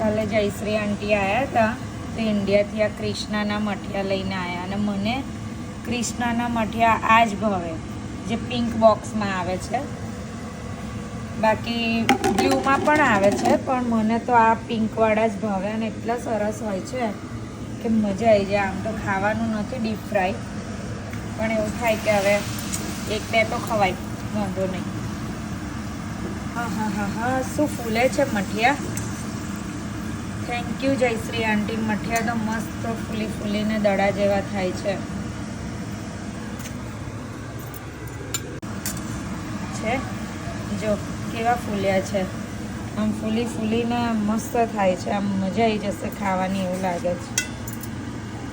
કાલે જયશ્રી આંટી આવ્યા હતા તો ઇન્ડિયાથી આ ક્રિષ્નાના મઠિયા લઈને આવ્યા અને મને ક્રિષ્નાના મઠિયા આ જ ભાવે જે પિંક બોક્સમાં આવે છે. બાકી બ્લુમાં પણ આવે છે પણ મને તો આ પિંકવાળા જ ભાવે અને એટલા સરસ હોય છે કે મજા આવી જાય. આમ તો ખાવાનું નથી ડીપ ફ્રાય પણ એવું થાય કે હવે એક બે તો ખવાય, વાંધો નહીં. હા હા હા હા, શું ફૂલે છે મઠિયા. થેન્ક યુ જયશ્રી આંટી. મઠિયા તો મસ્ત ફૂલી ફૂલીને દડા જેવા થાય છે. જો કેવા ફૂલ્યા છે, આમ ફૂલી ફૂલીને મસ્ત થાય છે. આમ મજા આવી જશે ખાવાની એવું લાગે છે.